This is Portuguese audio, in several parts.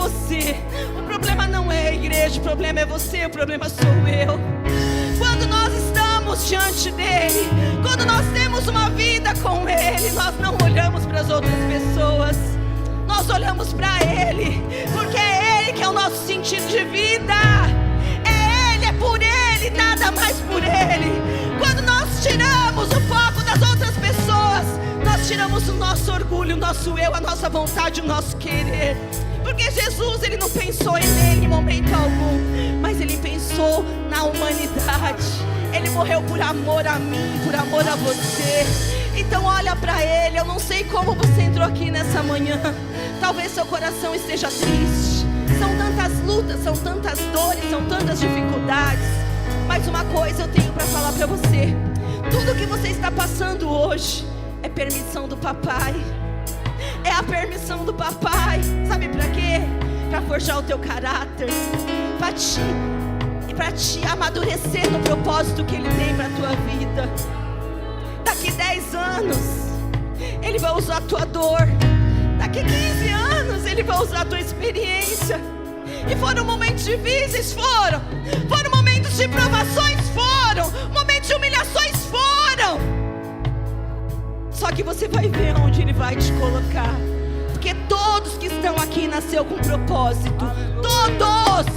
você. O problema não é a igreja, o problema é você, o problema sou eu. Quando nós estamos diante dele, quando nós temos uma vida com ele, nós não olhamos para as outras pessoas, nós olhamos para ele, porque é ele que é o nosso sentido de vida. É ele, é por ele, nada mais por ele. Quando nós tiramos o foco das outras pessoas, nós tiramos o nosso orgulho, o nosso eu, a nossa vontade, o nosso querer. Porque Jesus, ele não pensou nele em momento algum, mas ele pensou na humanidade. Ele morreu por amor a mim, por amor a você. Então olha para ele. Eu não sei como você entrou aqui nessa manhã. Talvez seu coração esteja triste. São tantas lutas, são tantas dores, são tantas dificuldades. Mas uma coisa eu tenho para falar para você: tudo que você está passando hoje é permissão do papai. É a permissão do papai. Sabe para quê? Para forjar o teu caráter, para te amadurecer no propósito que ele tem para a tua vida. Daqui 10 anos ele vai usar a tua dor. Daqui 15 anos ele vai usar a tua experiência. E foram momentos difíceis, foram momentos de provações, foram momentos de humilhações, foram. Só que você vai ver onde ele vai te colocar. Porque todos que estão aqui nasceu com propósito. Todos.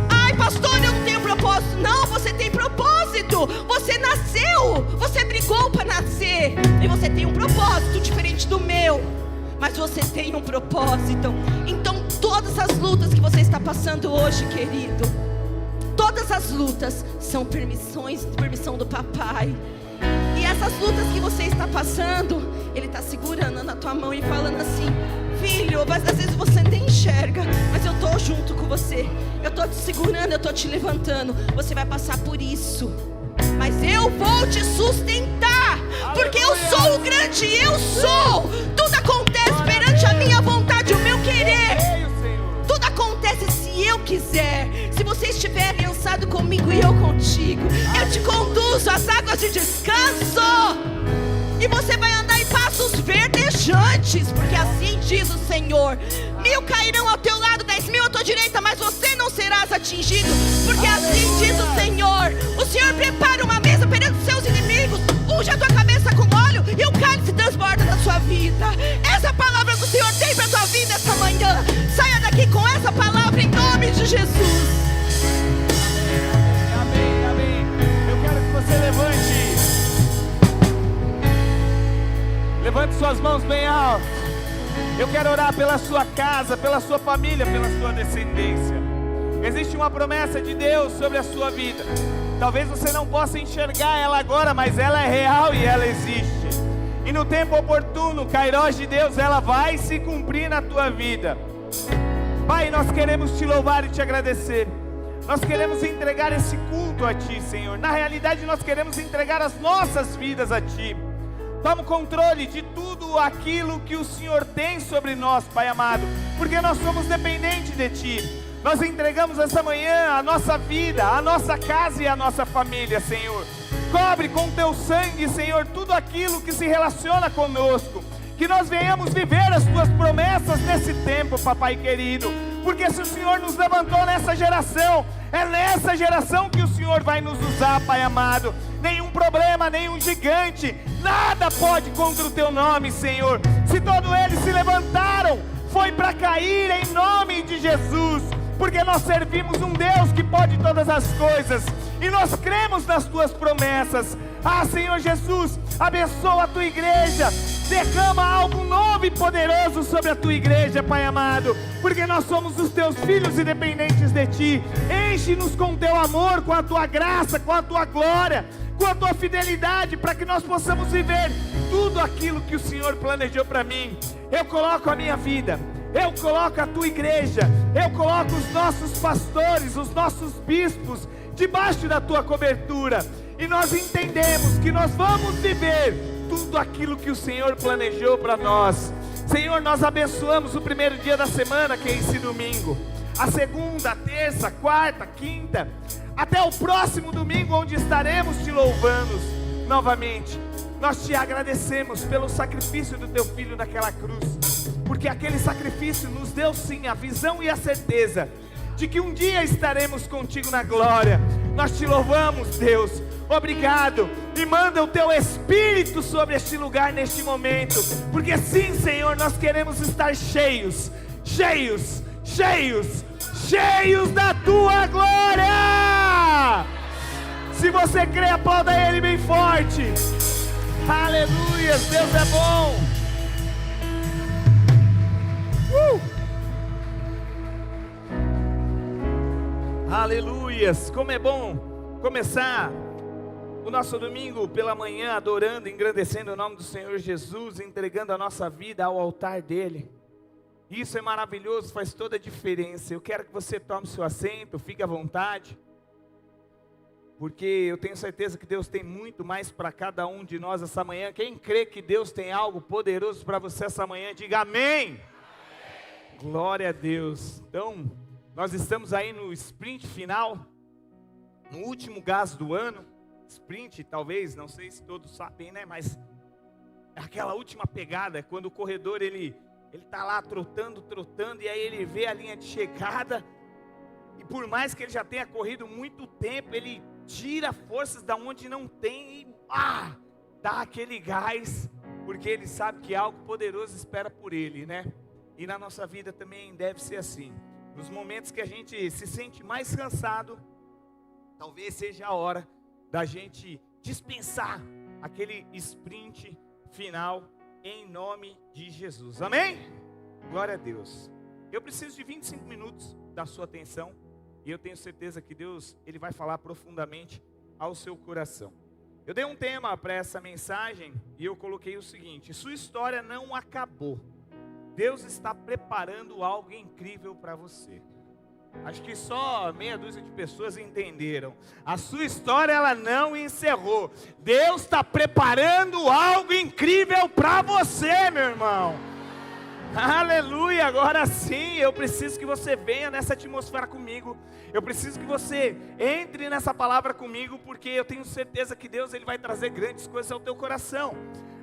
Ai, pastor, eu não tenho propósito. Não, você tem propósito. Você nasceu. Você brigou para nascer. E você tem um propósito diferente do meu. Mas você tem um propósito. Então todas as lutas que você está passando hoje, querido, todas as lutas são permissão do papai. E essas lutas que você está passando, ele está segurando na tua mão e falando assim: filho, às vezes você nem enxerga, mas eu estou junto com você. Eu estou te segurando, eu estou te levantando. Você vai passar por isso, mas eu vou te sustentar. Porque eu sou o grande, eu sou. Tudo acontece perante a minha vontade, o meu querer. Tudo acontece se eu quiser. Se você estiver aliançado comigo e eu contigo, eu te conduzo às águas de descanso. E você vai andar em passos verdejantes. Porque assim diz o Senhor: 1000 cairão ao teu lado, 10.000 à tua direita, mas você não serás atingido. Porque assim diz o Senhor: o Senhor prepara uma mesa perante os seus inimigos, unge a tua cabeça com óleo e o cálice transborda da sua vida. Essa palavra que o Senhor tem para a tua vida essa manhã. Saia daqui com essa palavra em nome de Jesus. Amém, amém. Eu quero que você levante suas mãos bem alto. Eu quero orar pela sua casa, pela sua família, pela sua descendência. Existe uma promessa de Deus sobre a sua vida. Talvez você não possa enxergar ela agora, mas ela é real e ela existe. E no tempo oportuno, o Kairos de Deus, ela vai se cumprir na tua vida. Pai, nós queremos te louvar e te agradecer. Nós queremos entregar esse culto a Ti, Senhor. Na realidade, nós queremos entregar as nossas vidas a Ti. Toma o controle de tudo aquilo que o Senhor tem sobre nós, Pai amado, porque nós somos dependentes de Ti. Nós entregamos essa manhã a nossa vida, a nossa casa e a nossa família, Senhor. Cobre com Teu sangue, Senhor, tudo aquilo que se relaciona conosco. Que nós venhamos viver as Tuas promessas nesse tempo, Papai querido. Porque se o Senhor nos levantou nessa geração, é nessa geração que o Senhor vai nos usar, Pai amado. Nenhum problema, nenhum gigante, nada pode contra o Teu nome, Senhor. Se todos eles se levantaram, foi para cair em nome de Jesus. Porque nós servimos um Deus que pode todas as coisas. E nós cremos nas Tuas promessas. Ah, Senhor Jesus, abençoa a Tua igreja. Derrama algo novo e poderoso sobre a Tua igreja, Pai amado. Porque nós somos os Teus filhos e dependentes de Ti. Enche-nos com Teu amor, com a Tua graça, com a Tua glória, com a Tua fidelidade, para que nós possamos viver tudo aquilo que o Senhor planejou para mim. Eu coloco a minha vida, eu coloco a Tua igreja, eu coloco os nossos pastores, os nossos bispos, debaixo da Tua cobertura. E nós entendemos que nós vamos viver tudo aquilo que o Senhor planejou para nós. Senhor, nós abençoamos o primeiro dia da semana, que é esse domingo. A segunda, a terça, a quarta, a quinta, até o próximo domingo, onde estaremos te louvando novamente. Nós te agradecemos pelo sacrifício do Teu Filho naquela cruz. porque aquele sacrifício nos deu sim a visão e a certeza de que um dia estaremos contigo na glória. Nós te louvamos, Deus, obrigado, e manda o teu Espírito sobre este lugar neste momento, porque sim, Senhor, nós queremos estar cheios da tua glória. Se você crê, aplauda Ele bem forte. Aleluia, Deus é bom. Aleluias, como é bom começar o nosso domingo pela manhã adorando, engrandecendo o nome do Senhor Jesus, entregando a nossa vida ao altar dEle. Isso é maravilhoso, faz toda a diferença. Eu quero que você tome seu assento, fique à vontade, porque eu tenho certeza que Deus tem muito mais para cada um de nós essa manhã. Quem crê que Deus tem algo poderoso para você essa manhã, diga amém. Amém. Glória a Deus. Então, nós estamos aí no sprint final, no último gás do ano. Sprint, talvez, não sei se todos sabem, né? Mas é aquela última pegada, quando o corredor ele está lá trotando, e aí ele vê a linha de chegada, e por mais que ele já tenha corrido muito tempo, ele tira forças da onde não tem e dá aquele gás, porque ele sabe que algo poderoso espera por ele, né? E na nossa vida também deve ser assim. Nos momentos que a gente se sente mais cansado, talvez seja a hora da gente dispensar aquele sprint final em nome de Jesus. Amém? Glória a Deus. Eu preciso de 25 minutos da sua atenção e eu tenho certeza que Deus, Ele vai falar profundamente ao seu coração. Eu dei um tema para essa mensagem e eu coloquei o seguinte: sua história não acabou. Deus está preparando algo incrível para você. Acho que só meia dúzia de pessoas entenderam. A sua história, ela não encerrou. Deus está preparando algo incrível para você, meu irmão. Aleluia, agora sim, eu preciso que você venha nessa atmosfera comigo. Eu preciso que você entre nessa palavra comigo, porque eu tenho certeza que Deus, Ele vai trazer grandes coisas ao teu coração.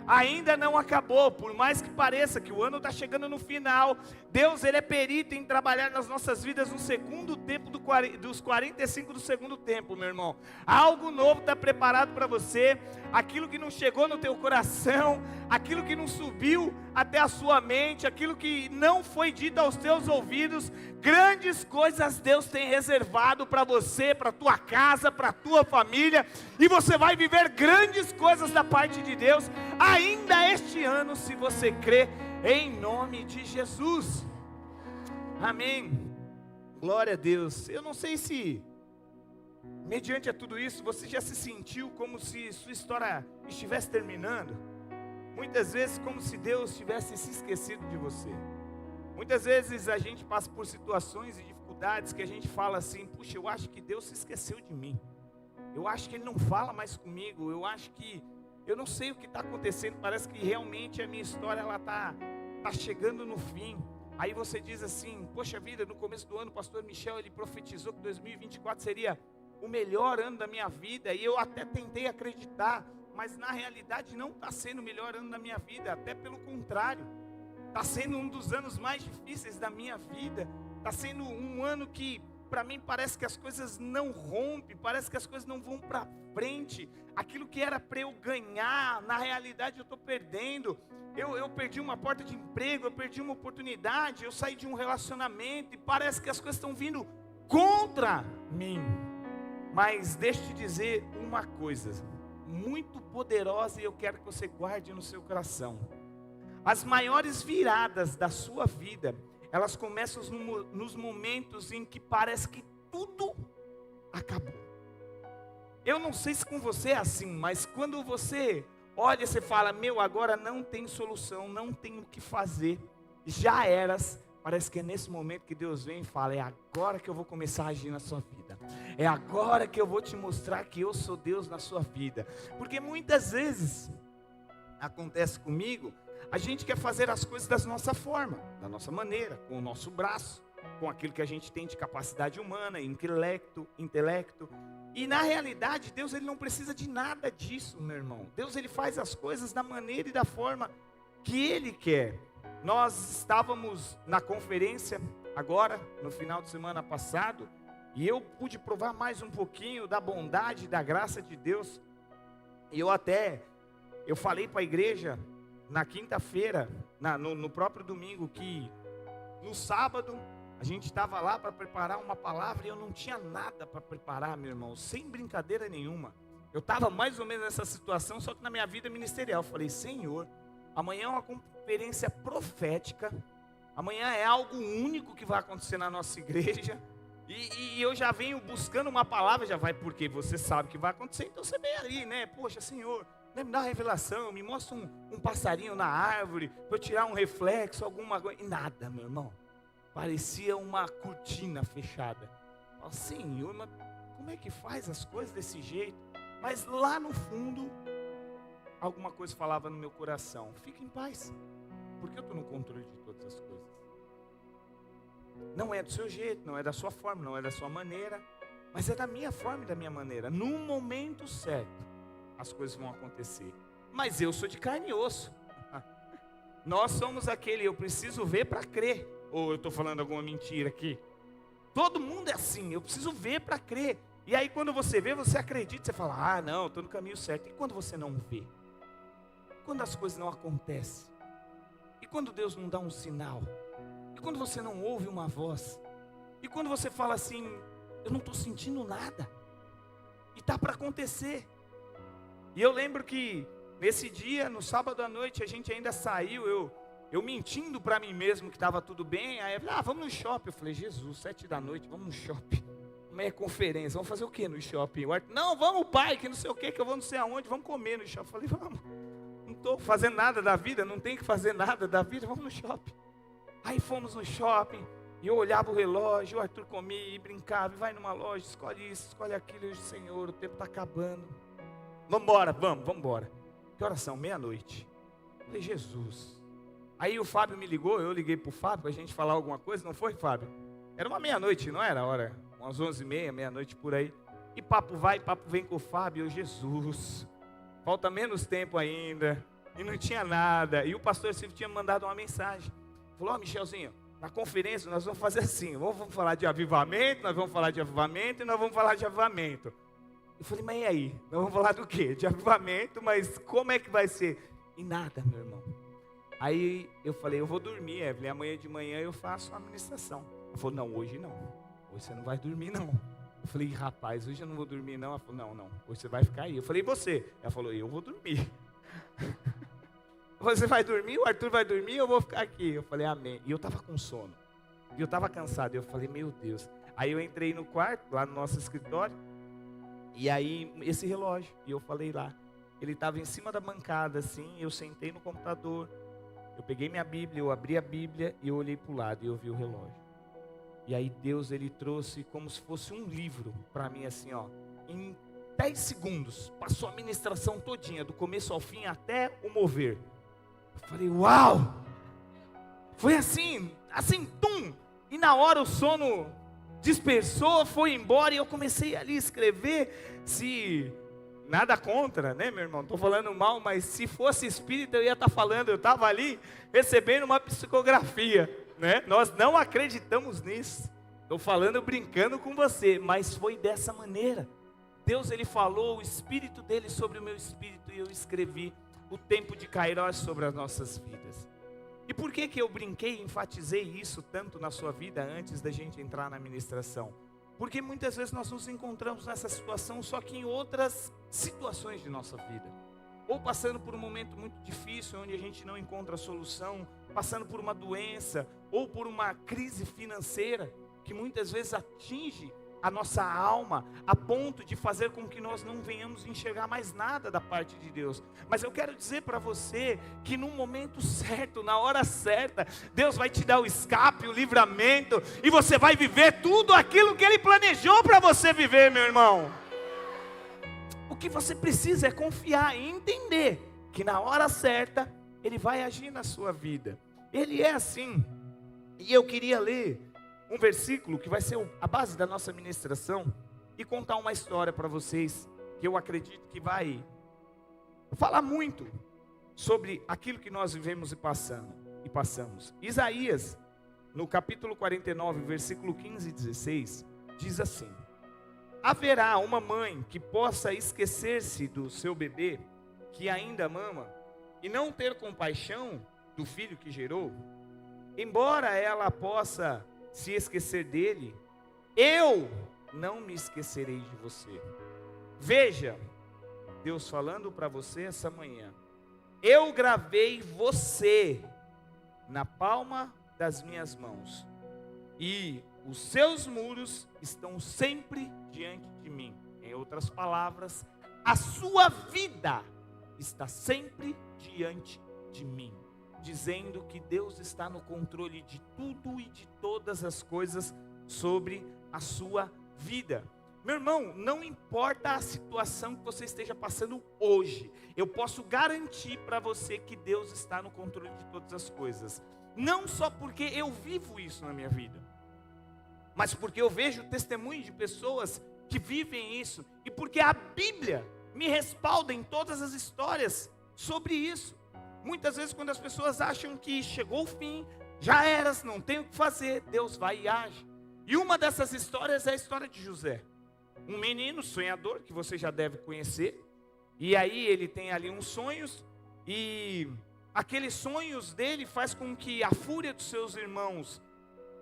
Ainda não acabou, por mais que pareça que o ano está chegando no final, Deus, Ele é perito em trabalhar nas nossas vidas no segundo tempo dos 45 do segundo tempo, meu irmão. Algo novo está preparado para você, aquilo que não chegou no teu coração, aquilo que não subiu até a sua mente, aquilo que não foi dito aos teus ouvidos, grandes coisas Deus tem reservado para você, para a tua casa, para a tua família, e você vai viver grandes coisas da parte de Deus, ainda este ano, se você crê, em nome de Jesus. Amém. Glória a Deus. Eu não sei se, mediante a tudo isso, você já se sentiu como se sua história estivesse terminando. Muitas vezes como se Deus tivesse se esquecido de você. Muitas vezes a gente passa por situações e dificuldades que a gente fala assim: puxa, eu acho que Deus se esqueceu de mim. Eu acho que Ele não fala mais comigo. Eu acho que, eu não sei o que está acontecendo. Parece que realmente a minha história ela tá chegando no fim. Aí você diz assim: poxa vida, no começo do ano o pastor Michel, ele profetizou que 2024 seria o melhor ano da minha vida. E eu até tentei acreditar, mas na realidade não está sendo o melhor ano da minha vida. Até pelo contrário, está sendo um dos anos mais difíceis da minha vida. Está sendo um ano que para mim parece que as coisas não rompem, parece que as coisas não vão para frente. Aquilo que era para eu ganhar, na realidade eu estou perdendo. Eu perdi uma porta de emprego, eu perdi uma oportunidade, eu saí de um relacionamento e parece que as coisas estão vindo contra mim. Mas deixa eu te dizer uma coisa muito poderosa e eu quero que você guarde no seu coração. As maiores viradas da sua vida, elas começam nos momentos em que parece que tudo acabou. Eu não sei se com você é assim, mas quando você olha, você fala: meu, agora não tem solução, não tem o que fazer, já eras. Parece que é nesse momento que Deus vem e fala: é agora que eu vou começar a agir na sua vida. É agora que eu vou te mostrar que eu sou Deus na sua vida. Porque muitas vezes acontece comigo, a gente quer fazer as coisas da nossa forma, da nossa maneira, com o nosso braço, com aquilo que a gente tem de capacidade humana, intelecto. E na realidade, Deus, Ele não precisa de nada disso, meu irmão. Deus, Ele faz as coisas da maneira e da forma que Ele quer. nós estávamos na conferência agora, no final de semana passado, e eu pude provar mais um pouquinho da bondade, da graça de Deus. E eu falei para a igreja na quinta-feira, no próprio domingo, que no sábado a gente estava lá para preparar uma palavra e eu não tinha nada para preparar, meu irmão, sem brincadeira nenhuma. Eu estava mais ou menos nessa situação, só que na minha vida ministerial. Eu falei, Senhor, amanhã é uma conferência profética, amanhã é algo único que vai acontecer na nossa igreja, e eu já venho buscando uma palavra, já vai, porque você sabe que vai acontecer, então você vem ali, né? Poxa, Senhor, me dá uma revelação, me mostra um passarinho na árvore, para eu tirar um reflexo, alguma coisa, e nada, meu irmão, parecia uma cortina fechada. Eu falei, Senhor, mas como é que faz as coisas desse jeito? Mas lá no fundo, alguma coisa falava no meu coração, fica em paz, porque eu estou no controle de todas as coisas. Não é do seu jeito, não é da sua forma, não é da sua maneira, mas é da minha forma e da minha maneira. No momento certo, as coisas vão acontecer. Mas eu sou de carne e osso. Nós somos aquele, eu preciso ver para crer. Ou eu estou falando alguma mentira aqui? Todo mundo é assim, eu preciso ver para crer. E aí quando você vê, você acredita, você fala, ah não, estou no caminho certo. E quando você não vê? Quando as coisas não acontecem? E quando Deus não dá um sinal? E quando você não ouve uma voz? E quando você fala assim, eu não estou sentindo nada? E está para acontecer. E eu lembro que nesse dia, no sábado à noite, a gente ainda saiu, eu mentindo para mim mesmo que estava tudo bem. Aí eu falei, vamos no shopping. Eu falei, Jesus, 7 da noite, vamos no shopping. Meia conferência, vamos fazer o que no shopping? Não, vamos pai, que não sei o que eu vou não sei aonde, vamos comer no shopping. Eu falei, vamos, não estou fazendo nada da vida, não tem que fazer nada da vida, vamos no shopping. Aí fomos no shopping, e eu olhava o relógio, o Arthur comia e brincava, e vai numa loja, escolhe isso, escolhe aquilo, e eu, Senhor, o tempo está acabando. Vamos embora. Que horas são? Meia-noite. Eu falei, Jesus. Aí o Fábio me ligou, eu liguei para o Fábio, para a gente falar alguma coisa, não foi, Fábio? Era uma meia-noite, não era a hora? Umas 11h30, meia-noite por aí. E papo vai, papo vem com o Fábio, eu, Jesus. Falta menos tempo ainda, e não tinha nada. E o pastor Silvio tinha mandado uma mensagem. Falou, Michelzinho, na conferência nós vamos fazer assim, vamos falar de avivamento, nós vamos falar de avivamento e nós vamos falar de avivamento. Eu falei, mas e aí? Nós vamos falar do quê? De avivamento, mas como é que vai ser? E nada, meu irmão. Aí eu falei, eu vou dormir, Evelyn, amanhã de manhã eu faço a administração. Ela falou, não, hoje não. Hoje você não vai dormir, não. Eu falei, rapaz, hoje eu não vou dormir, não. Ela falou, não, hoje você vai ficar aí. Eu falei, e você? Ela falou, eu vou dormir. Você vai dormir, o Arthur vai dormir, eu vou ficar aqui. Eu falei, amém. E eu estava com sono. E eu estava cansado. Eu falei, meu Deus. Aí eu entrei no quarto, lá no nosso escritório. E aí, esse relógio. E eu falei lá. Ele estava em cima da bancada, assim. Eu sentei no computador. Eu peguei minha Bíblia, eu abri a Bíblia e eu olhei para o lado e eu vi o relógio. E aí Deus, Ele trouxe como se fosse um livro para mim, assim, ó. Em 10 segundos, passou a ministração todinha, do começo ao fim até o mover. Eu falei, uau! Foi assim, tum! E na hora o sono dispersou, foi embora e eu comecei ali a escrever. Se nada contra, né, meu irmão? Não estou falando mal, mas se fosse espírita eu ia estar falando. Eu estava ali recebendo uma psicografia, né? Nós não acreditamos nisso. Estou falando brincando com você, mas foi dessa maneira. Deus, Ele falou o Espírito dEle sobre o meu espírito e eu escrevi o tempo de Kairos sobre as nossas vidas. E por que eu brinquei e enfatizei isso tanto na sua vida antes da gente entrar na ministração? Porque muitas vezes nós nos encontramos nessa situação, só que em outras situações de nossa vida. Ou passando por um momento muito difícil, onde a gente não encontra solução, passando por uma doença, ou por uma crise financeira, que muitas vezes atinge a nossa alma, a ponto de fazer com que nós não venhamos enxergar mais nada da parte de Deus. Mas eu quero dizer para você, que no momento certo, na hora certa, Deus vai te dar o escape, o livramento, e você vai viver tudo aquilo que Ele planejou para você viver, meu irmão. O que você precisa é confiar e entender, que na hora certa, Ele vai agir na sua vida. Ele é assim. E eu queria ler um versículo que vai ser a base da nossa ministração e contar uma história para vocês, que eu acredito que vai falar muito sobre aquilo que nós vivemos e passamos. Isaías, no capítulo 49, versículo 15 e 16, diz assim: haverá uma mãe que possa esquecer-se do seu bebê, que ainda mama, e não ter compaixão do filho que gerou? Embora ela possa se esquecer dele, eu não me esquecerei de você. Veja, Deus falando para você essa manhã: eu gravei você na palma das minhas mãos, e os seus muros estão sempre diante de mim. Em outras palavras, a sua vida está sempre diante de mim, dizendo que Deus está no controle de tudo e de todas as coisas sobre a sua vida. Meu irmão, não importa a situação que você esteja passando hoje, eu posso garantir para você que Deus está no controle de todas as coisas. Não só porque eu vivo isso na minha vida, mas porque eu vejo testemunhos de pessoas que vivem isso, e porque a Bíblia me respalda em todas as histórias sobre isso. Muitas vezes, quando as pessoas acham que chegou o fim, já era, não tem o que fazer, Deus vai e age. E uma dessas histórias é a história de José, um menino sonhador que você já deve conhecer. E aí ele tem ali uns sonhos, e aqueles sonhos dele faz com que a fúria dos seus irmãos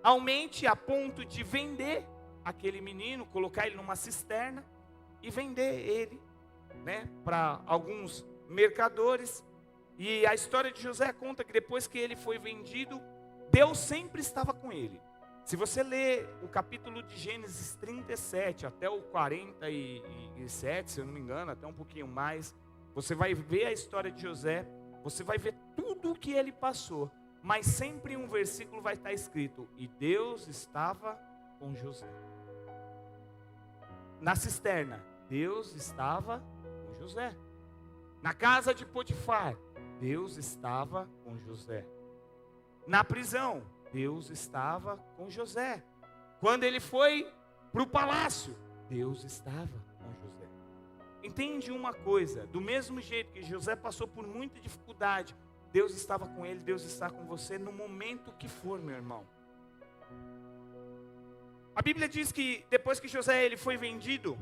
aumente a ponto de vender aquele menino, colocar ele numa cisterna e vender ele, né, para alguns mercadores. E a história de José conta que depois que ele foi vendido, Deus sempre estava com ele. Se você ler o capítulo de Gênesis 37 até o 47, se eu não me engano, até um pouquinho mais, você vai ver a história de José, você vai ver tudo o que ele passou, mas sempre em um versículo vai estar escrito: e Deus estava com José. Na cisterna, Deus estava com José. Na casa de Potifar, Deus estava com José. Na prisão, Deus estava com José. Quando ele foi para o palácio, Deus estava com José. Entende uma coisa: do mesmo jeito que José passou por muita dificuldade, Deus estava com ele, Deus está com você no momento que for, meu irmão. A Bíblia diz que depois que José ele foi vendido,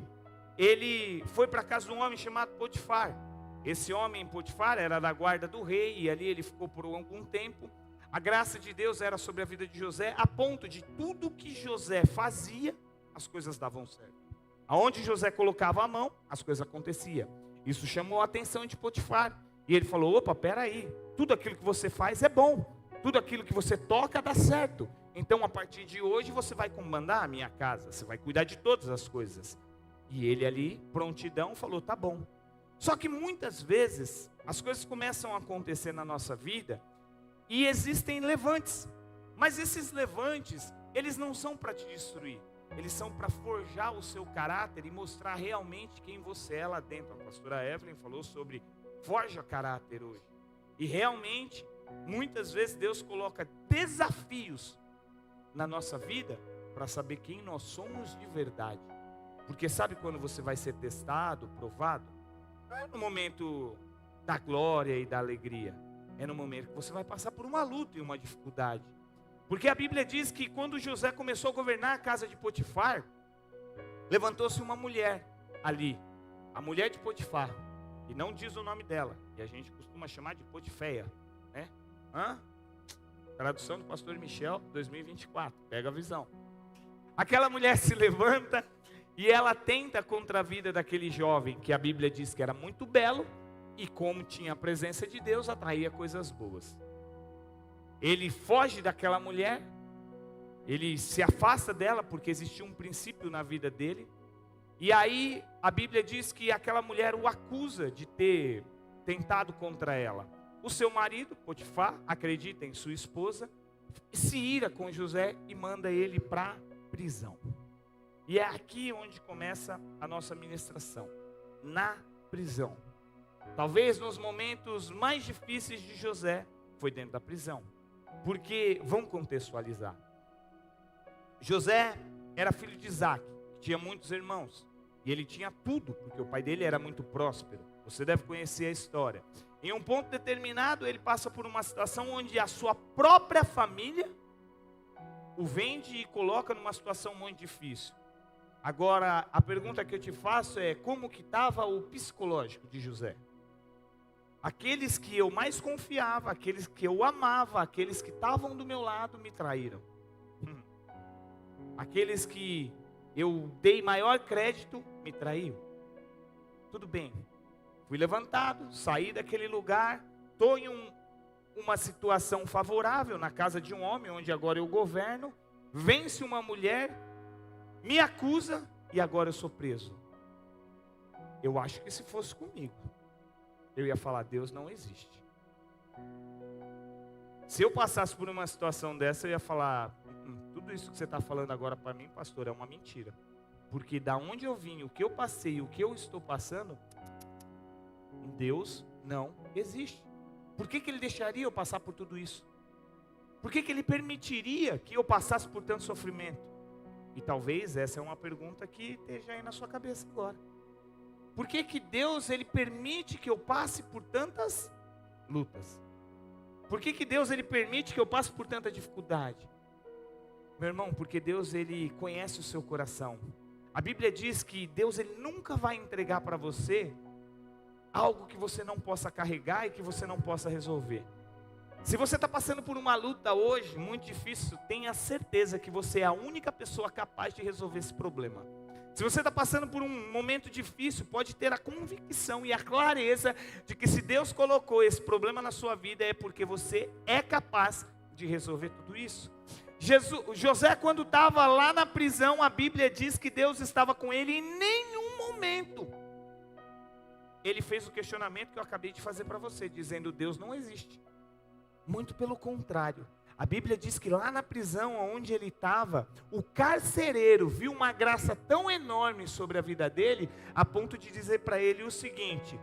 ele foi para a casa de um homem chamado Potifar. Esse homem, Potifar, era da guarda do rei, e ali ele ficou por algum tempo. A graça de Deus era sobre a vida de José, a ponto de tudo que José fazia, as coisas davam certo. Aonde José colocava a mão, as coisas aconteciam. Isso chamou a atenção de Potifar. E ele falou: opa, peraí, tudo aquilo que você faz é bom, tudo aquilo que você toca dá certo. Então a partir de hoje você vai comandar a minha casa, você vai cuidar de todas as coisas. E ele ali, prontidão, falou: tá bom. Só que muitas vezes as coisas começam a acontecer na nossa vida e existem levantes. Mas esses levantes, eles não são para te destruir. Eles são para forjar o seu caráter e mostrar realmente quem você é lá dentro. A pastora Evelyn falou sobre forja caráter hoje. E realmente, muitas vezes Deus coloca desafios na nossa vida para saber quem nós somos de verdade. Porque sabe quando você vai ser testado, provado? Não é no momento da glória e da alegria. É no momento que você vai passar por uma luta e uma dificuldade. Porque a Bíblia diz que quando José começou a governar a casa de Potifar, levantou-se uma mulher ali, a mulher de Potifar, e não diz o nome dela, e a gente costuma chamar de Potiféia, né? Tradução do pastor Michel, 2024, pega a visão. Aquela mulher se levanta e ela tenta contra a vida daquele jovem, que a Bíblia diz que era muito belo, e como tinha a presença de Deus, atraía coisas boas. Ele foge daquela mulher, ele se afasta dela, porque existia um princípio na vida dele. E aí a Bíblia diz que aquela mulher o acusa de ter tentado contra ela. O seu marido, Potifar, acredita em sua esposa, se ira com José e manda ele para a prisão. E é aqui onde começa a nossa ministração, na prisão. Talvez nos momentos mais difíceis de José, foi dentro da prisão. Porque, vamos contextualizar, José era filho de Isaac, que tinha muitos irmãos, e ele tinha tudo, porque o pai dele era muito próspero. Você deve conhecer a história. Em um ponto determinado, ele passa por uma situação onde a sua própria família o vende e coloca numa situação muito difícil. Agora, a pergunta que eu te faço é: como que estava o psicológico de José? Aqueles que eu mais confiava, aqueles que eu amava, aqueles que estavam do meu lado me traíram. Aqueles que eu dei maior crédito me traiu. Tudo bem, fui levantado, saí daquele lugar, estou em uma situação favorável na casa de um homem, onde agora eu governo, vence uma mulher, me acusa e agora eu sou preso. Eu acho que se fosse comigo, eu ia falar: Deus não existe. Se eu passasse por uma situação dessa, eu ia falar: tudo isso que você está falando agora para mim, pastor, é uma mentira. Porque da onde eu vim, o que eu passei, o que eu estou passando, Deus não existe. Por que Ele deixaria eu passar por tudo isso? Por que Ele permitiria que eu passasse por tanto sofrimento? E talvez essa é uma pergunta que esteja aí na sua cabeça agora. Por que Deus Ele permite que eu passe por tantas lutas? Por que Deus Ele permite que eu passe por tanta dificuldade? Meu irmão, porque Deus Ele conhece o seu coração. A Bíblia diz que Deus Ele nunca vai entregar para você algo que você não possa carregar e que você não possa resolver. Se você está passando por uma luta hoje muito difícil, tenha certeza que você é a única pessoa capaz de resolver esse problema. Se você está passando por um momento difícil, pode ter a convicção e a clareza de que se Deus colocou esse problema na sua vida, é porque você é capaz de resolver tudo isso. José, quando estava lá na prisão, a Bíblia diz que Deus estava com ele em nenhum momento. Ele fez o questionamento que eu acabei de fazer para você, dizendo: Deus não existe. Muito pelo contrário. A Bíblia diz que lá na prisão onde ele estava, o carcereiro viu uma graça tão enorme sobre a vida dele, a ponto de dizer para ele o seguinte: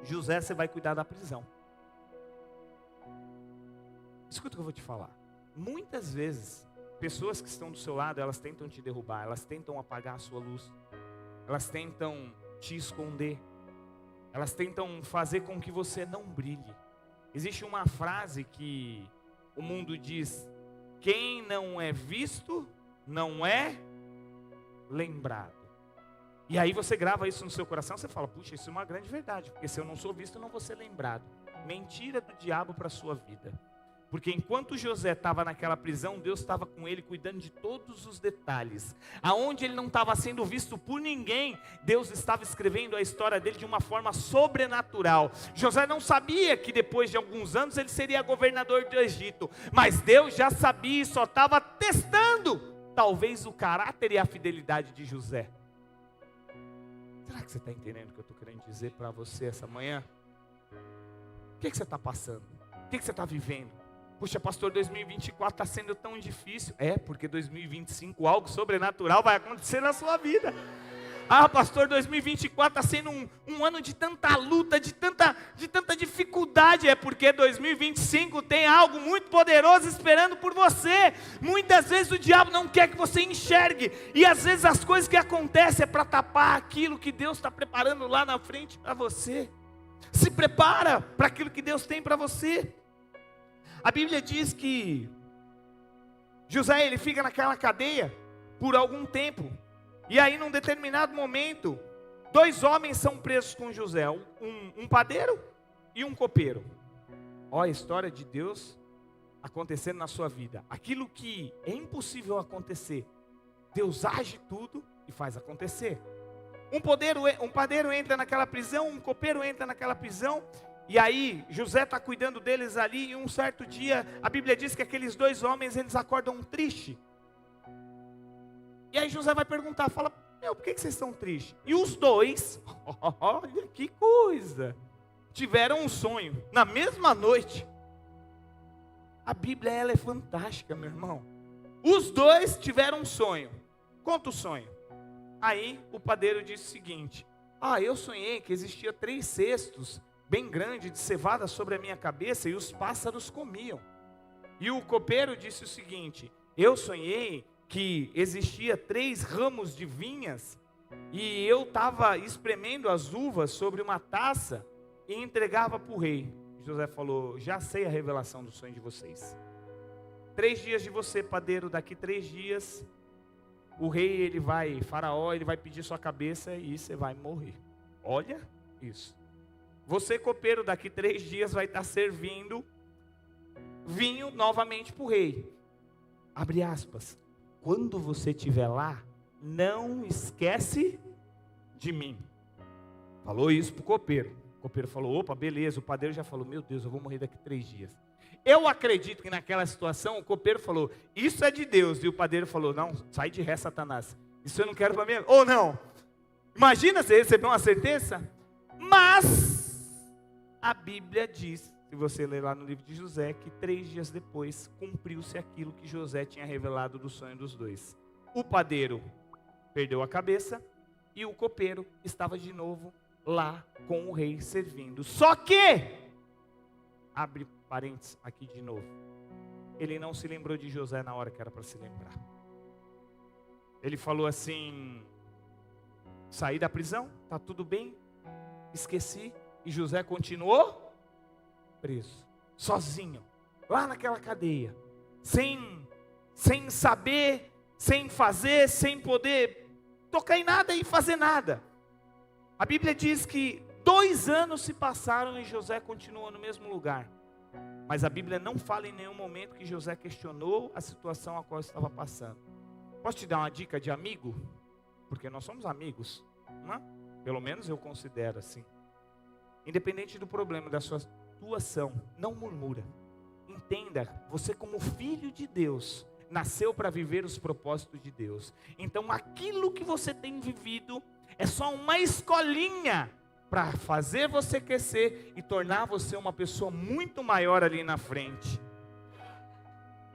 José, você vai cuidar da prisão. Escuta o que eu vou te falar. Muitas vezes, pessoas que estão do seu lado, elas tentam te derrubar, elas tentam apagar a sua luz, elas tentam te esconder, elas tentam fazer com que você não brilhe. Existe uma frase que o mundo diz: quem não é visto, não é lembrado. E aí você grava isso no seu coração, você fala: puxa, isso é uma grande verdade, porque se eu não sou visto, eu não vou ser lembrado. Mentira do diabo para a sua vida. Porque enquanto José estava naquela prisão, Deus estava com ele, cuidando de todos os detalhes. Aonde ele não estava sendo visto por ninguém, Deus estava escrevendo a história dele de uma forma sobrenatural. José não sabia que depois de alguns anos ele seria governador do Egito. Mas Deus já sabia e só estava testando, talvez, o caráter e a fidelidade de José. Será que você está entendendo o que eu estou querendo dizer para você essa manhã? O que você está passando? O que você está vivendo? Puxa, pastor, 2024 está sendo tão difícil. É, porque 2025 algo sobrenatural vai acontecer na sua vida. Ah, pastor, 2024 está sendo um ano de tanta luta, de tanta dificuldade. É porque 2025 tem algo muito poderoso esperando por você. Muitas vezes o diabo não quer que você enxergue. E às vezes as coisas que acontecem é para tapar aquilo que Deus está preparando lá na frente para você. Se prepara para aquilo que Deus tem para você. A Bíblia diz que José, ele fica naquela cadeia por algum tempo. E aí, num determinado momento, 2 homens são presos com José. Um padeiro e um copeiro. Olha a história de Deus acontecendo na sua vida. Aquilo que é impossível acontecer, Deus age tudo e faz acontecer. Um padeiro entra naquela prisão, um copeiro entra naquela prisão. E aí, José está cuidando deles ali, e um certo dia, a Bíblia diz que aqueles 2 homens, eles acordam tristes. E aí José vai perguntar, fala: por que vocês estão tristes? E os 2, olha que coisa, tiveram um sonho, na mesma noite. A Bíblia, ela é fantástica, meu irmão. Os 2 tiveram um sonho. Conta o sonho. Aí, o padeiro disse o seguinte: eu sonhei que existia 3 cestos bem grande de cevada sobre a minha cabeça e os pássaros comiam. E o copeiro disse o seguinte: eu sonhei que existia 3 ramos de vinhas e eu estava espremendo as uvas sobre uma taça e entregava para o rei. José falou: já sei a revelação do sonho de vocês. 3 dias de você, padeiro, daqui 3 dias, o rei, Faraó, ele vai pedir sua cabeça e você vai morrer. Olha isso. Você, copeiro, daqui 3 dias vai estar servindo vinho novamente para o rei. Abre aspas. Quando você estiver lá, não esquece de mim. Falou isso para o copeiro. O copeiro falou: opa, beleza. O padeiro já falou: meu Deus, eu vou morrer daqui 3 dias. Eu acredito que naquela situação o copeiro falou: isso é de Deus. E o padeiro falou: não, sai de ré, Satanás. Isso eu não quero para mim. Ou não. Imagina você receber uma certeza. Mas a Bíblia diz, se você ler lá no livro de José, que 3 dias depois cumpriu-se aquilo que José tinha revelado do sonho dos dois. O padeiro perdeu a cabeça e o copeiro estava de novo lá com o rei servindo. Só que, abre parênteses aqui de novo, ele não se lembrou de José na hora que era para se lembrar. Ele falou assim: saí da prisão, tá tudo bem, esqueci. E José continuou preso, sozinho, lá naquela cadeia, sem saber, sem fazer, sem poder tocar em nada e fazer nada. A Bíblia diz que 2 anos se passaram e José continuou no mesmo lugar. Mas a Bíblia não fala em nenhum momento que José questionou a situação a qual estava passando. Posso te dar uma dica de amigo? Porque nós somos amigos, não é? Pelo menos eu considero assim. Independente do problema, da sua situação, não murmura. Entenda, você como filho de Deus, nasceu para viver os propósitos de Deus. Então aquilo que você tem vivido é só uma escolinha para fazer você crescer e tornar você uma pessoa muito maior ali na frente.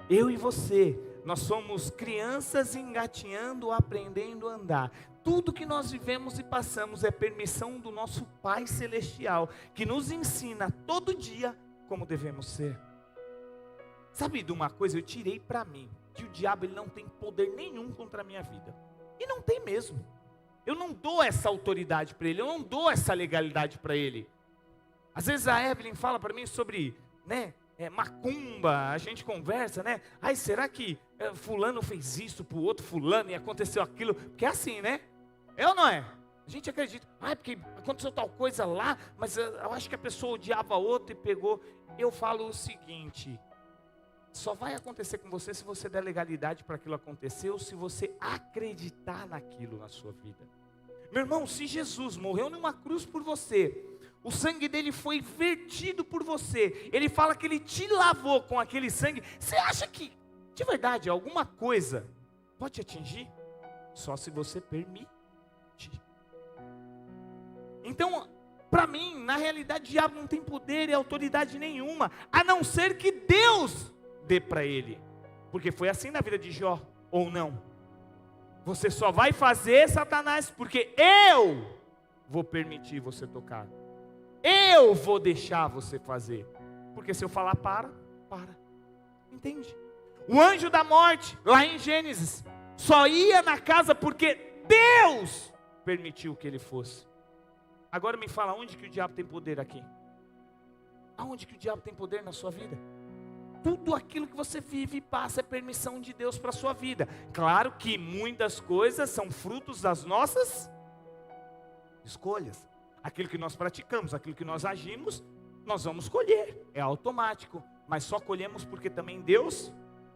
Eu e você, nós somos crianças engatinhando, aprendendo a andar. Tudo que nós vivemos e passamos é permissão do nosso Pai Celestial, que nos ensina todo dia como devemos ser. Sabe de uma coisa? Eu tirei para mim, que o diabo ele não tem poder nenhum contra a minha vida. E não tem mesmo. Eu não dou essa autoridade para ele, eu não dou essa legalidade para ele. Às vezes a Evelyn fala para mim sobre, macumba, a gente conversa, Ai, será que fulano fez isso para o outro fulano e aconteceu aquilo? Porque é assim, né? É ou não é? A gente acredita, porque aconteceu tal coisa lá, mas eu acho que a pessoa odiava a outra e pegou. Eu falo o seguinte: só vai acontecer com você se você der legalidade para aquilo acontecer, ou se você acreditar naquilo na sua vida. Meu irmão, se Jesus morreu numa cruz por você, o sangue dele foi vertido por você, ele fala que ele te lavou com aquele sangue, você acha que, de verdade, alguma coisa pode te atingir? Só se você permitir. Então, para mim, na realidade, o diabo não tem poder e autoridade nenhuma, a não ser que Deus dê para ele. Porque foi assim na vida de Jó, ou não? Você só vai fazer, Satanás, porque eu vou permitir você tocar. Eu vou deixar você fazer. Porque se eu falar para. Entende? O anjo da morte, lá em Gênesis, só ia na casa porque Deus permitiu que ele fosse. Agora me fala, onde que o diabo tem poder aqui? Aonde que o diabo tem poder na sua vida? Tudo aquilo que você vive e passa é permissão de Deus para a sua vida. Claro que muitas coisas são frutos das nossas escolhas. Aquilo que nós praticamos, aquilo que nós agimos, nós vamos colher. É automático. Mas só colhemos porque também Deus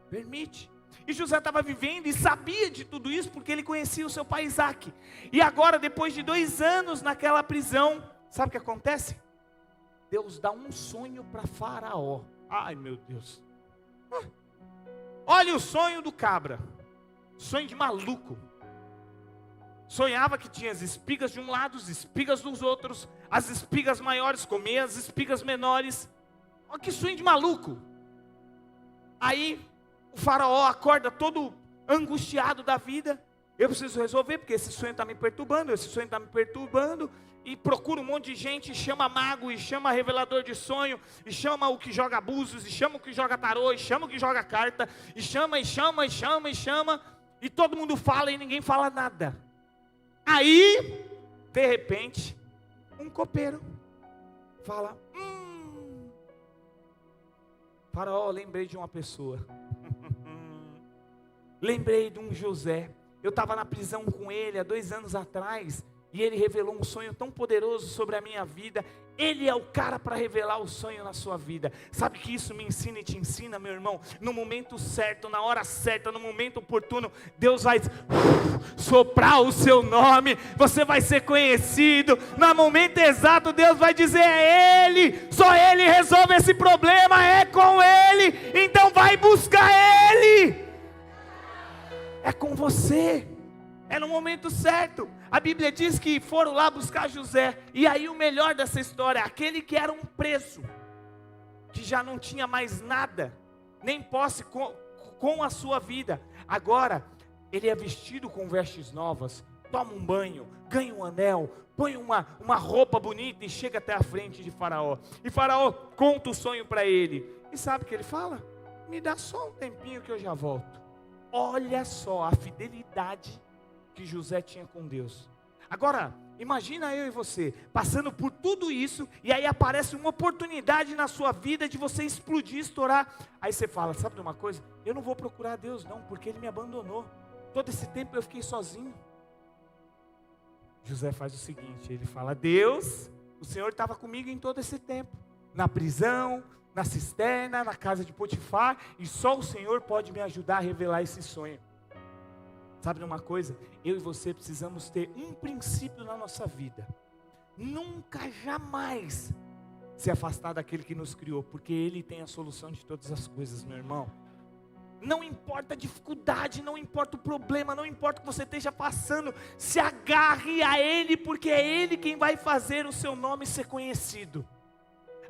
permite. E José estava vivendo e sabia de tudo isso porque ele conhecia o seu pai Isaac. E agora, depois de 2 anos naquela prisão, sabe o que acontece? Deus dá um sonho para Faraó. Ai, meu Deus. Olha o sonho do cabra. Sonho de maluco. Sonhava que tinha as espigas de um lado, as espigas dos outros. As espigas maiores comiam as espigas menores. Olha que sonho de maluco. Aí o Faraó acorda todo angustiado da vida. Eu preciso resolver porque esse sonho está me perturbando. E procura um monte de gente, e chama mago, e chama revelador de sonho, e chama o que joga búzios, e chama o que joga tarô, e chama o que joga carta, e chama, e todo mundo fala e ninguém fala nada. Aí, de repente, um copeiro fala, Faraó, lembrei de uma pessoa. Lembrei de um José. Eu estava na prisão com ele há 2 anos atrás, e ele revelou um sonho tão poderoso sobre a minha vida. Ele é o cara para revelar o sonho na sua vida. Sabe que isso me ensina e te ensina, meu irmão? No momento certo, na hora certa, no momento oportuno, Deus vai soprar o seu nome, você vai ser conhecido. No momento exato, Deus vai dizer, é Ele, só Ele resolve esse problema, é com Ele, então vai buscar Ele. É com você, é no momento certo. A Bíblia diz que foram lá buscar José, e aí o melhor dessa história, aquele que era um preso, que já não tinha mais nada, nem posse com a sua vida, agora ele é vestido com vestes novas, toma um banho, ganha um anel, põe uma roupa bonita e chega até a frente de Faraó, e Faraó conta o sonho para ele, e sabe o que ele fala? Me dá só um tempinho que eu já volto. Olha só a fidelidade que José tinha com Deus. Agora, imagina eu e você, passando por tudo isso, e aí aparece uma oportunidade na sua vida de você explodir, estourar. Aí você fala, sabe de uma coisa? Eu não vou procurar Deus não, porque Ele me abandonou. Todo esse tempo eu fiquei sozinho. José faz o seguinte, ele fala, Deus, o Senhor estava comigo em todo esse tempo, na prisão, na cisterna, na casa de Potifar, e só o Senhor pode me ajudar a revelar esse sonho. Sabe de uma coisa? Eu e você precisamos ter um princípio na nossa vida. Nunca, jamais se afastar daquele que nos criou, porque Ele tem a solução de todas as coisas, meu irmão. Não importa a dificuldade, não importa o problema, não importa o que você esteja passando, se agarre a Ele, porque é Ele quem vai fazer o seu nome ser conhecido.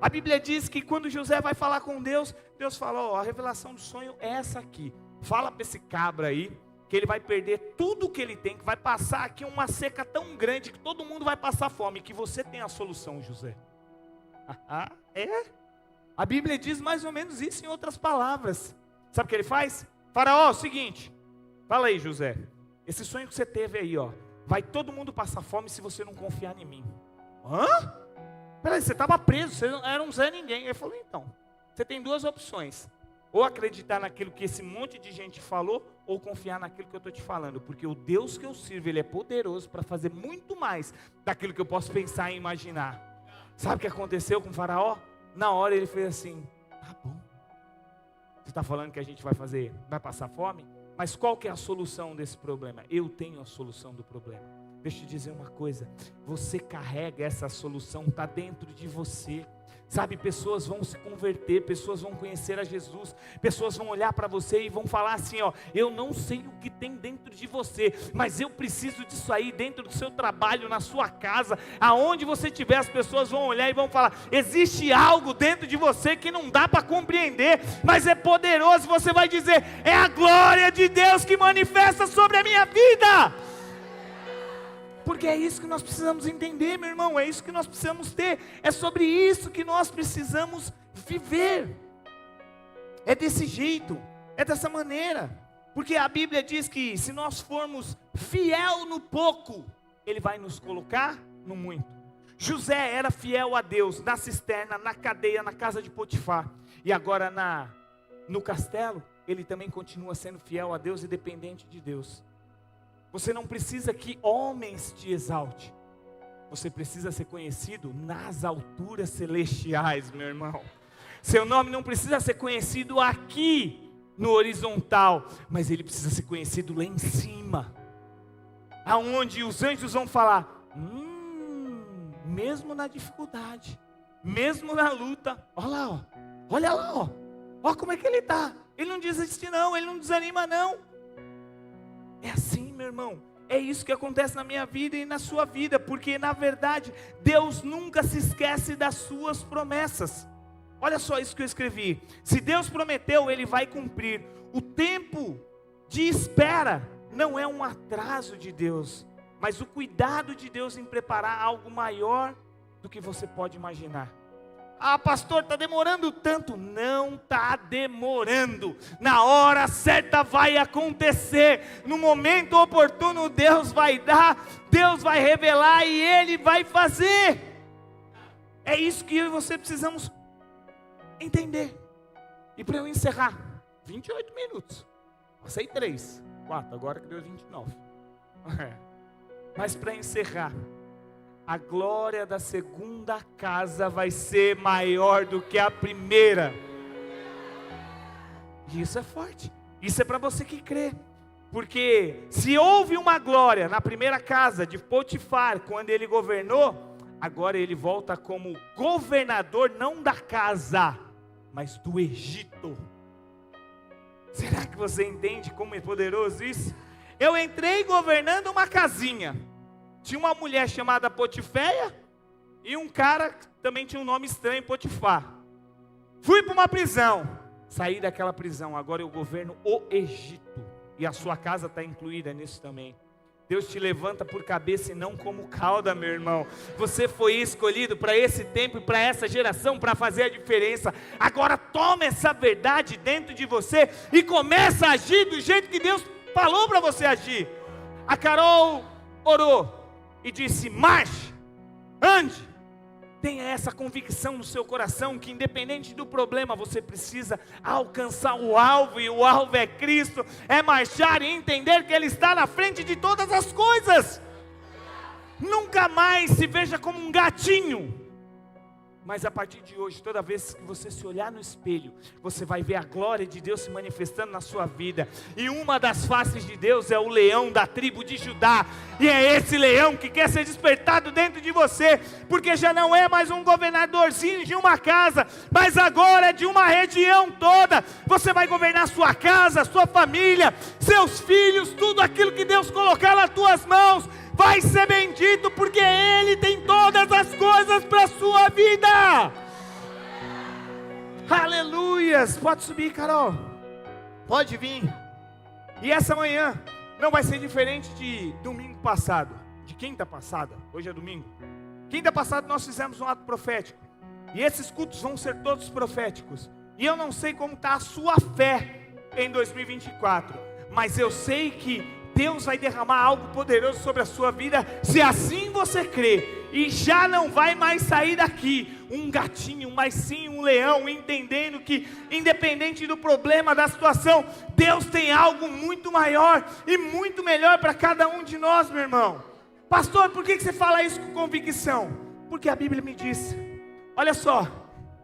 A Bíblia diz que quando José vai falar com Deus, Deus fala, a revelação do sonho é essa aqui. Fala para esse cabra aí, que ele vai perder tudo o que ele tem, que vai passar aqui uma seca tão grande, que todo mundo vai passar fome, que você tem a solução, José. É? A Bíblia diz mais ou menos isso em outras palavras. Sabe o que ele faz? Faraó, é o seguinte, fala aí, José, esse sonho que você teve aí, vai todo mundo passar fome se você não confiar em mim. Hã? Peraí, você estava preso, você não era um Zé Ninguém. Ele falou, então, você tem 2 opções. Ou acreditar naquilo que esse monte de gente falou, ou confiar naquilo que eu estou te falando. Porque o Deus que eu sirvo, Ele é poderoso para fazer muito mais daquilo que eu posso pensar e imaginar. Sabe o que aconteceu com o Faraó? Na hora ele fez assim, tá bom. Você está falando que a gente vai passar fome? Mas qual que é a solução desse problema? Eu tenho a solução do problema. Deixa eu te dizer uma coisa, você carrega essa solução, está dentro de você. Sabe, pessoas vão se converter, pessoas vão conhecer a Jesus, pessoas vão olhar para você e vão falar assim, eu não sei o que tem dentro de você, mas eu preciso disso aí dentro do seu trabalho, na sua casa, aonde você estiver, as pessoas vão olhar e vão falar, existe algo dentro de você que não dá para compreender, mas é poderoso, você vai dizer, é a glória de Deus que manifesta sobre a minha vida. Porque é isso que nós precisamos entender, meu irmão, é isso que nós precisamos ter, é sobre isso que nós precisamos viver. É desse jeito, é dessa maneira, porque a Bíblia diz que se nós formos fiel no pouco, Ele vai nos colocar no muito. José era fiel a Deus, na cisterna, na cadeia, na casa de Potifar, e agora no castelo, ele também continua sendo fiel a Deus e dependente de Deus. Você não precisa que homens te exalte. Você precisa ser conhecido nas alturas celestiais, meu irmão. Seu nome não precisa ser conhecido aqui no horizontal, mas ele precisa ser conhecido lá em cima. Aonde os anjos vão falar, mesmo na dificuldade, mesmo na luta, olha lá, olha como é que ele está. Ele não desiste não, ele não desanima não. É assim, meu irmão, é isso que acontece na minha vida e na sua vida, porque na verdade, Deus nunca se esquece das suas promessas. Olha só isso que eu escrevi, se Deus prometeu, Ele vai cumprir. O tempo de espera não é um atraso de Deus, mas o cuidado de Deus em preparar algo maior do que você pode imaginar. Pastor, está demorando tanto. Não está demorando. Na hora certa vai acontecer. No momento oportuno Deus vai dar, Deus vai revelar e Ele vai fazer. É isso que eu e você precisamos entender. E para eu encerrar, 28 minutos. Passei 3, 4, agora que deu 29. Mas para encerrar, a glória da segunda casa vai ser maior do que a primeira. E isso é forte. Isso é para você que crê. Porque se houve uma glória na primeira casa de Potifar, quando ele governou, agora ele volta como governador, não da casa, mas do Egito. Será que você entende como é poderoso isso? Eu entrei governando uma casinha. Tinha uma mulher chamada Potiféia e um cara que também tinha um nome estranho, Potifar. Fui para uma prisão. Saí daquela prisão, agora eu governo o Egito. E a sua casa está incluída nisso também. Deus te levanta por cabeça e não como cauda, meu irmão. Você foi escolhido para esse tempo e para essa geração, para fazer a diferença. Agora toma essa verdade dentro de você e começa a agir do jeito que Deus falou para você agir. A Carol orou e disse: marche, ande. Tenha essa convicção no seu coração que independente do problema, você precisa alcançar o alvo, e o alvo é Cristo, é marchar e entender que Ele está na frente de todas as coisas. Nunca mais se veja como um gatinho, mas a partir de hoje, toda vez que você se olhar no espelho, você vai ver a glória de Deus se manifestando na sua vida. E uma das faces de Deus é o leão da tribo de Judá. E é esse leão que quer ser despertado dentro de você, porque já não é mais um governadorzinho de uma casa, mas agora é de uma região toda. Você vai governar sua casa, sua família, seus filhos, tudo aquilo que Deus colocar nas tuas mãos vai ser bendito, porque Ele tem todas as coisas para a sua vida. Aleluias. Pode subir, Carol. Pode vir. E essa manhã não vai ser diferente de domingo passado, de quinta passada. Hoje é domingo. Quinta passada nós fizemos um ato profético. E esses cultos vão ser todos proféticos. E eu não sei como está a sua fé em 2024, mas eu sei que Deus vai derramar algo poderoso sobre a sua vida, se assim você crê, e já não vai mais sair daqui um gatinho, mas sim um leão, entendendo que independente do problema, da situação, Deus tem algo muito maior e muito melhor para cada um de nós, meu irmão. Pastor, por que você fala isso com convicção? Porque a Bíblia me diz. Olha só,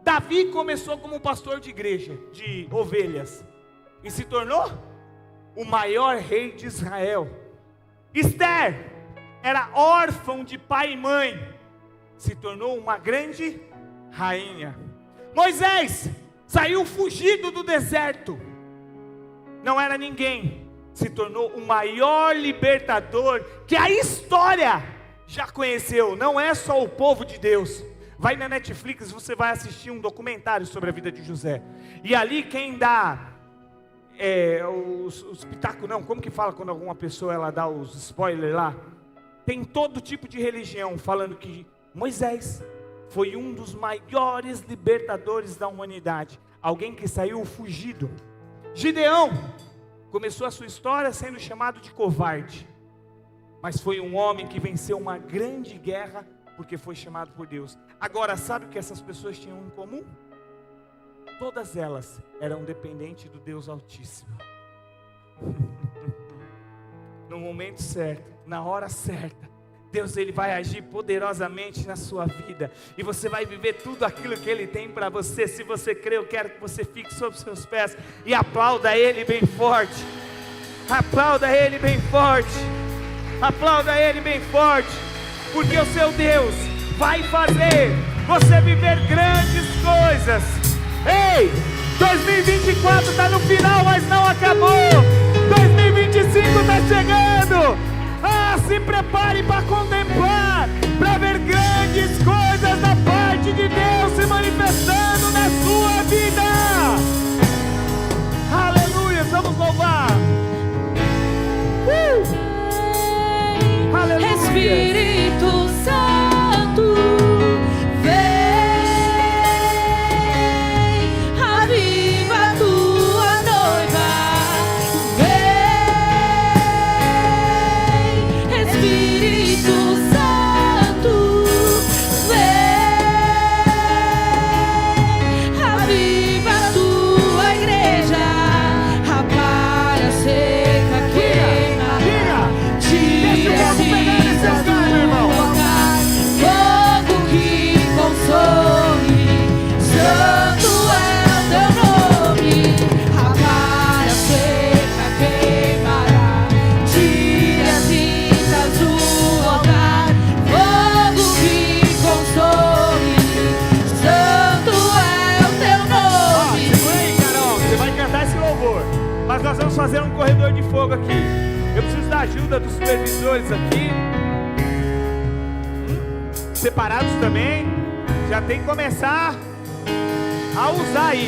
Davi começou como pastor de igreja, de ovelhas, e se tornou o maior rei de Israel. Esther era órfã de pai e mãe, se tornou uma grande rainha. Moisés saiu fugido do deserto, não era ninguém, se tornou o maior libertador que a história já conheceu. Não é só o povo de Deus. Vai na Netflix, você vai assistir um documentário sobre a vida de José, e ali quem dá os pitacos, não, como que fala quando alguma pessoa ela dá os spoilers lá? Tem todo tipo de religião falando que Moisés foi um dos maiores libertadores da humanidade, alguém que saiu fugido. Gideão começou a sua história sendo chamado de covarde, mas foi um homem que venceu uma grande guerra porque foi chamado por Deus. Agora, sabe o que essas pessoas tinham em comum? Todas elas eram dependentes do Deus Altíssimo. No momento certo, na hora certa, Deus ele vai agir poderosamente na sua vida, e você vai viver tudo aquilo que Ele tem para você. Se você crê, eu quero que você fique sobre os seus pés e aplauda Ele bem forte. Aplauda Ele bem forte. Aplauda Ele bem forte, porque o seu Deus vai fazer você viver grandes coisas. Ei, 2024 está no final, mas não acabou. 2025 está chegando. Se prepare para contemplar, para ver grandes coisas da parte de Deus se manifestando na sua vida. Aleluia, vamos louvar. Aleluia. Espírito Santo, vem, aviva a tua noiva. Vem, Espírito vamos fazer um corredor de fogo aqui. Eu preciso da ajuda dos supervisores aqui. Separados também. Já tem que começar a usar aí.